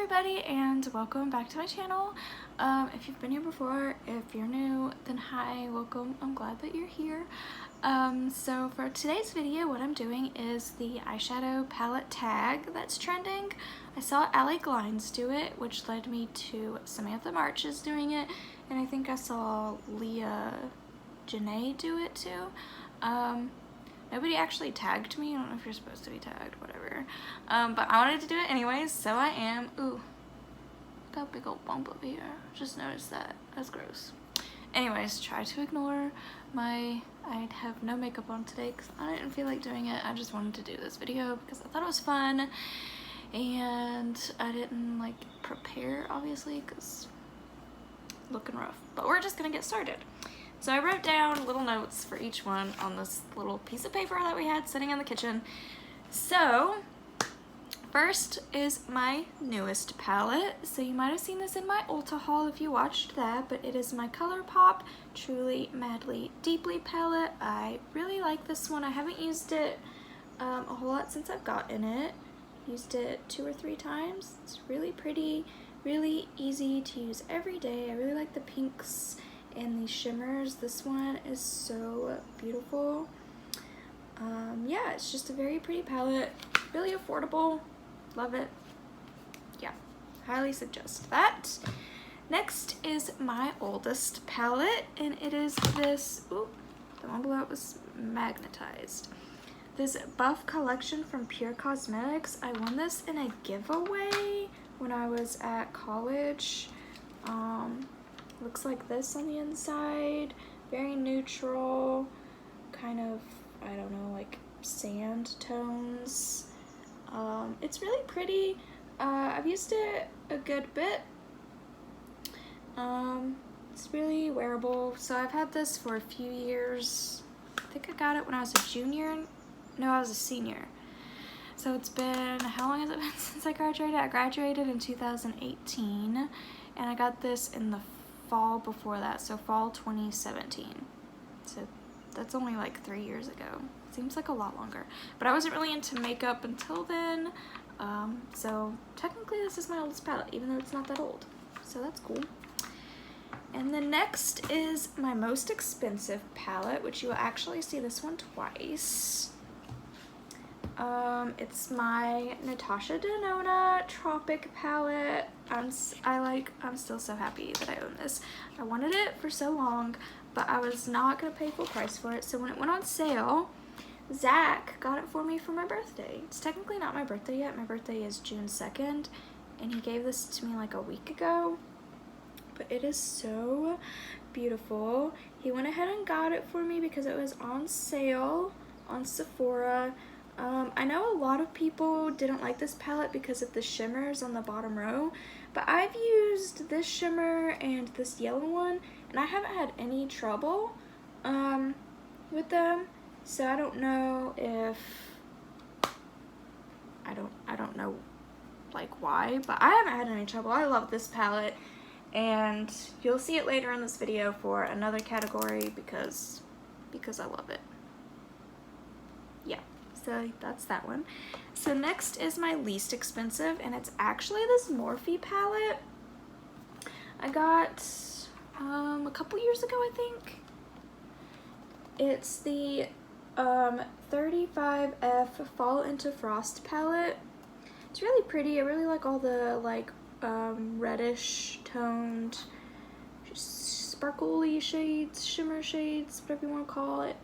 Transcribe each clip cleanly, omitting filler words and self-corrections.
everybody and welcome back to my channel. If you've been here before, if you're new, then hi, welcome. I'm glad that you're here. So for today's video, what I'm doing is the eyeshadow palette tag that's trending. I saw Allie Glines do it, which led me to Samantha March's doing it, and I think I saw Leah Janae do it too. Nobody actually tagged me. I don't know if you're supposed to be tagged, whatever. But I wanted to do it anyways, so I am. Ooh, got a big old bump over here. Just noticed that. That's gross. Anyways, try to ignore I have no makeup on today because I didn't feel like doing it. I just wanted to do this video because I thought it was fun. And I didn't like prepare, obviously, because looking rough. But we're just gonna get started. So I wrote down little notes for each one on this little piece of paper that we had sitting in the kitchen. So first is my newest palette. So you might have seen this in my Ulta haul if you watched that, but it is my ColourPop Truly Madly Deeply palette. I really like this one. I haven't used it a whole lot since I've gotten it. Used it 2 or 3 times. It's really pretty, really easy to use every day. I really like the pinks and these shimmers. This one is so beautiful. Yeah, it's just a very pretty palette, really affordable. Love it. Yeah, highly suggest that. Next is my oldest palette, and it is this, ooh, the one below it was magnetized. This Buff collection from Pierre Cosmetics. I won this in a giveaway when I was at college. Looks like this on the inside, very neutral, kind of, I don't know, like sand tones. It's really pretty. I've used it a good bit. It's really wearable. So I've had this for a few years. I think I got it when I was a junior. No, I was a senior. So it's been, how long has it been since I graduated? I graduated in 2018, and I got this in the fall before that, so fall 2017. So that's only like 3 years ago. Seems like a lot longer. But I wasn't really into makeup until then. So technically this is my oldest palette, even though it's not that old. So that's cool. And then next is my most expensive palette, which you will actually see this one twice. It's my Natasha Nona Tropic palette. I'm still so happy that I own this. I wanted it for so long, but I was not gonna pay full price for it. So when it went on sale, Zach got it for me for my birthday. It's technically not my birthday yet. My birthday is June 2nd, and he gave this to me like a week ago. But it is so beautiful. He went ahead and got it for me because it was on sale on Sephora. I know a lot of people didn't like this palette because of the shimmers on the bottom row, but I've used this shimmer and this yellow one, and I haven't had any trouble with them. So I don't know if I don't know like why, but I haven't had any trouble. I love this palette, and you'll see it later in this video for another category because I love it. Yeah. So that's that one. So next is my least expensive, and it's actually this Morphe palette. I got a couple years ago, I think. It's the 35F Fall Into Frost palette. It's really pretty. I really like all the like reddish toned sparkly shades, shimmer shades, whatever you want to call it.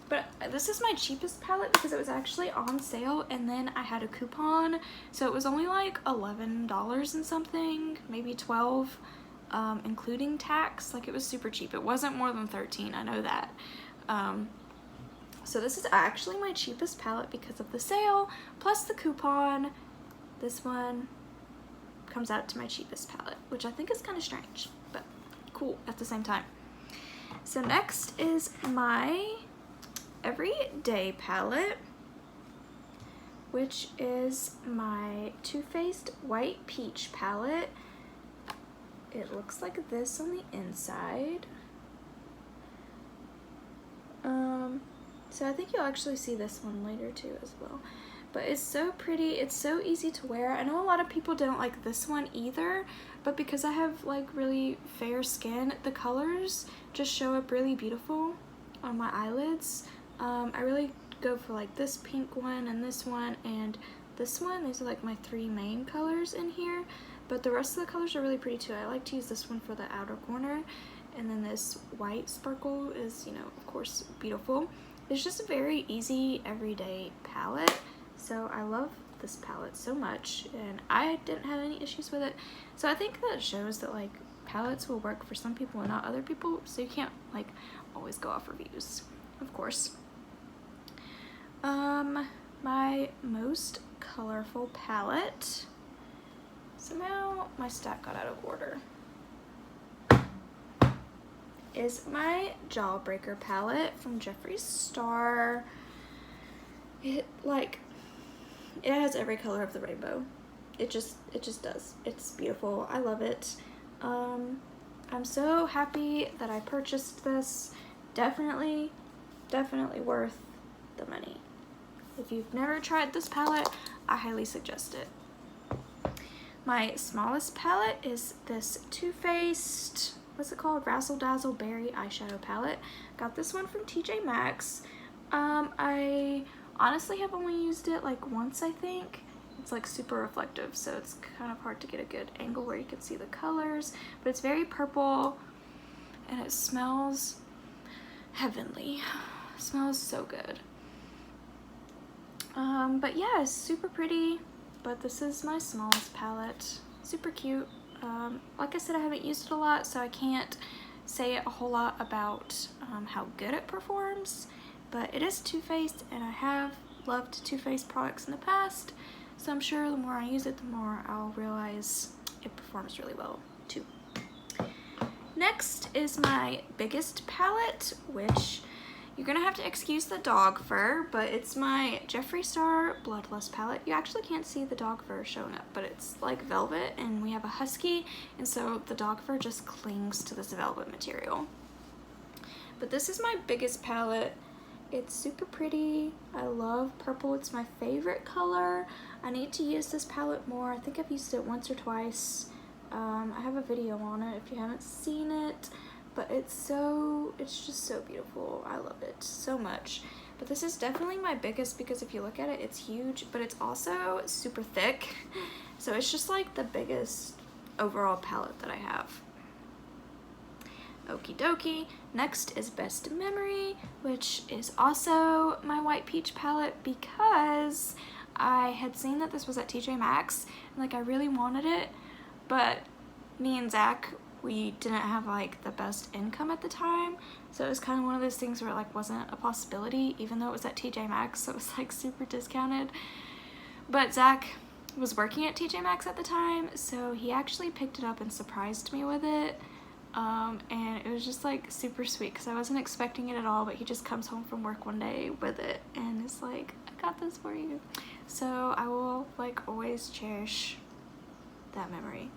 But this is my cheapest palette because it was actually on sale, and then I had a coupon, so it was only like $11 and something, maybe 12, including tax. Like, it was super cheap. It wasn't more than 13, I know that. So this is actually my cheapest palette because of the sale, plus the coupon. This one comes out to my cheapest palette, which I think is kind of strange, but cool at the same time. So next is my everyday palette, which is my Too Faced White Peach palette. It looks like this on the inside. So I think you'll actually see this one later too as well. but it's so pretty. It's so easy to wear. I know a lot of people don't like this one either, but because I have like really fair skin, the colors just show up really beautiful on my eyelids. I really go for like this pink one and this one and this one. These are like my three main colors in here, but the rest of the colors are really pretty too. I like to use this one for the outer corner, and then this white sparkle is, you know, of course, beautiful. It's just a very easy everyday palette, so I love this palette so much, and I didn't have any issues with it. So I think that shows that like palettes will work for some people and not other people, so you can't like always go off reviews, of course. My most colorful palette, somehow my stack got out of order, is my Jawbreaker palette from Jeffree Star. It has every color of the rainbow. It just does. It's beautiful. I love it. I'm so happy that I purchased this. Definitely worth the money. If you've never tried this palette, I highly suggest it. My smallest palette is this Too Faced, what's it called? Razzle Dazzle Berry Eyeshadow Palette. Got this one from TJ Maxx. I honestly have only used it like once, I think. It's like super reflective, so it's kind of hard to get a good angle where you can see the colors, but it's very purple and it smells heavenly. It smells so good. But yeah, it's super pretty, but this is my smallest palette. Super cute. Like I said, I haven't used it a lot, so I can't say a whole lot about how good it performs, but it is Too Faced, and I have loved Too Faced products in the past, so I'm sure the more I use it, the more I'll realize it performs really well too. Next is my biggest palette, which you're gonna have to excuse the dog fur, but it's my Jeffree Star Bloodlust palette. You actually can't see the dog fur showing up, but it's like velvet, and we have a husky, and so the dog fur just clings to this velvet material. But this is my biggest palette. It's super pretty. I love purple. It's my favorite color. I need to use this palette more. I think I've used it once or twice. I have a video on it if you haven't seen it. But it's just so beautiful. I love it so much. But this is definitely my biggest because if you look at it, it's huge, but it's also super thick. So it's just like the biggest overall palette that I have. Okie dokie. Next is Best Memory, which is also my white peach palette because I had seen that this was at TJ Maxx, and like I really wanted it, but me and Zach, we didn't have like the best income at the time, so it was kind of one of those things where it like wasn't a possibility, even though it was at TJ Maxx, so it was like super discounted. But Zach was working at TJ Maxx at the time, so he actually picked it up and surprised me with it, and it was just like super sweet because I wasn't expecting it at all, but he just comes home from work one day with it and it's like, I got this for you. So I will like always cherish that memory.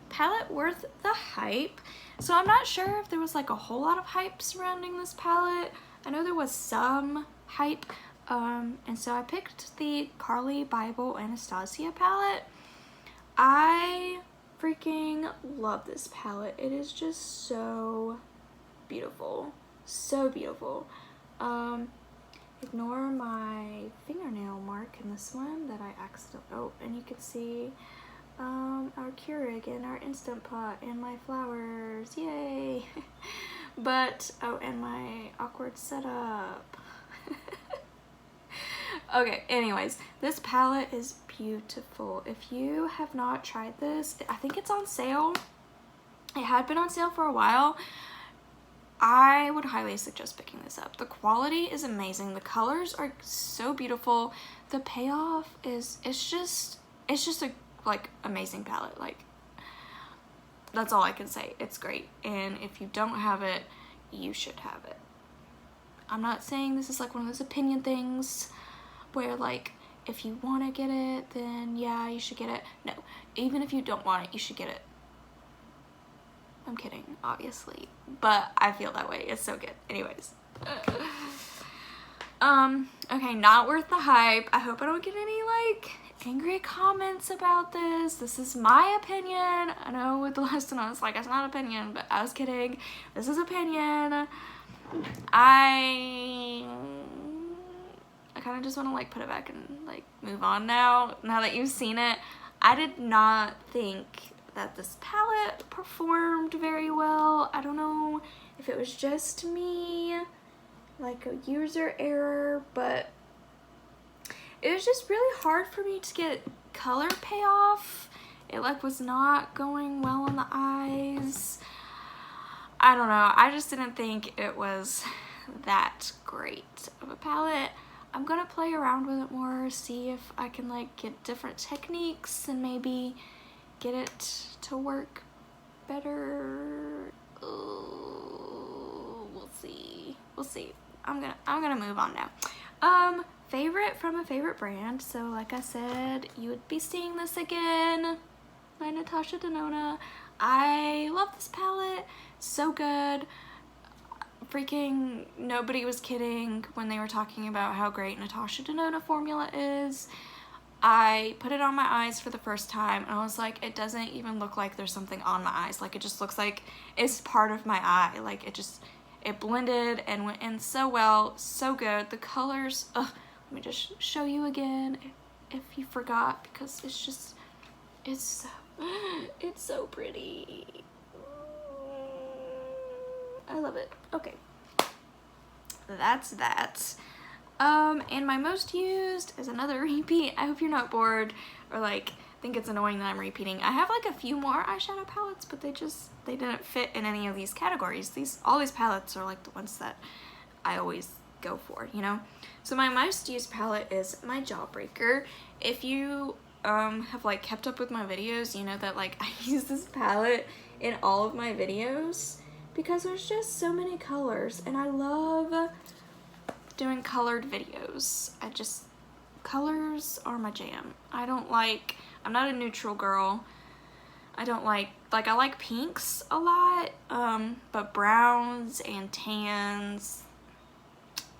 Palette worth the hype. So I'm not sure if there was like a whole lot of hype surrounding this palette. I know there was some hype, and so I picked the Carli Bybel Anastasia palette. I freaking love this palette. It is just so beautiful, so beautiful. Ignore my fingernail mark in this one that I accidentally, oh, and you can see our Keurig and our Instant Pot and my flowers, yay. But oh, and my awkward setup. Okay, anyways, this palette is beautiful. If you have not tried this, I think it's on sale. It had been on sale for a while. I would highly suggest picking this up. The quality is amazing. The colors are so beautiful. The payoff is, it's just a like amazing palette. Like, that's all I can say. It's great, and if you don't have it, you should have it. I'm not saying this is like one of those opinion things where like if you want to get it, then yeah, you should get it. No, even if you don't want it, you should get it. I'm kidding, obviously, but I feel that way. It's so good. Anyways, Okay, not worth the hype. I hope I don't get any like angry comments about this. This is my opinion. I know with the last one I was like, it's not opinion, but I was kidding. This is opinion. I kind of just want to like put it back and like move on now that you've seen it. I did not think that this palette performed very well. I don't know if it was just me, like a user error, but it was just really hard for me to get color payoff. It like was not going well on the eyes. I don't know, I just didn't think it was that great of a palette. I'm gonna play around with it more, see if I can like get different techniques and maybe get it to work better. Ooh, we'll see. I'm gonna move on now. Favorite from a favorite brand. So like I said, you would be seeing this again by Natasha to Nona. I love this palette, so good. Freaking nobody was kidding when they were talking about how great Natasha to Nona formula is. I put it on my eyes for the first time and I was like, it doesn't even look like there's something on my eyes. Like it just looks like it's part of my eye. Like it blended and went in so well, so good. The colors, let me just show you again if you forgot, because it's so pretty. I love it. Okay, that's that. And my most used is another repeat. I hope you're not bored or like think it's annoying that I'm repeating. I have like a few more eyeshadow palettes, but they didn't fit in any of these categories. All these palettes are like the ones that I always go for, you know? So my most used palette is my Jawbreaker. If you have like kept up with my videos, you know that like I use this palette in all of my videos because there's just so many colors and I love doing colored videos. Colors are my jam. I'm not a neutral girl. I like pinks a lot, but browns and tans,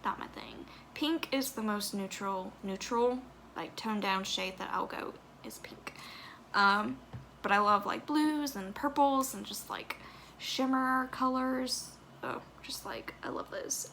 not my thing. Pink is the most neutral, like toned down shade that I'll go is pink. But I love like blues and purples and just like shimmer colors. Oh, just like, I love those.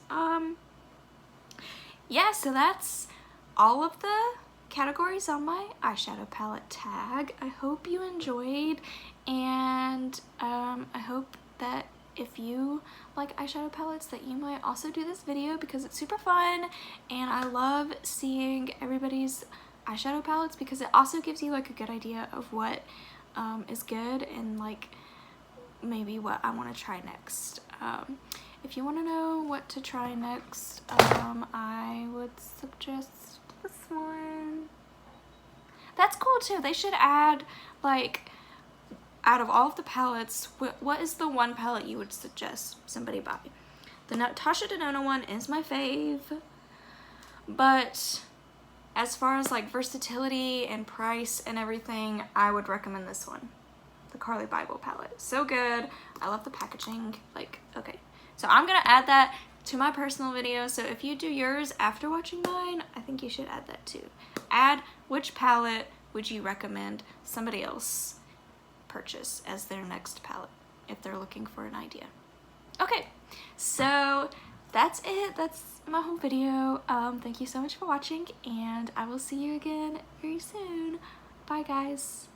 Yeah, so that's all of the categories on my eyeshadow palette tag. I hope you enjoyed, and I hope that if you like eyeshadow palettes that you might also do this video because it's super fun and I love seeing everybody's eyeshadow palettes because it also gives you like a good idea of what is good and like maybe what I want to try next. If you want to know what to try next, I would suggest this one. That's cool too. They should add, like, out of all of the palettes, what is the one palette you would suggest somebody buy? The Natasha to Nona one is my fave, but as far as like versatility and price and everything, I would recommend this one, the Carli Bybel palette. So good. I love the packaging. Like, okay. So I'm gonna add that to my personal video. So if you do yours after watching mine, I think you should add that too. Add which palette would you recommend somebody else purchase as their next palette if they're looking for an idea. Okay, so that's it. That's my whole video. Thank you so much for watching and I will see you again very soon. Bye guys.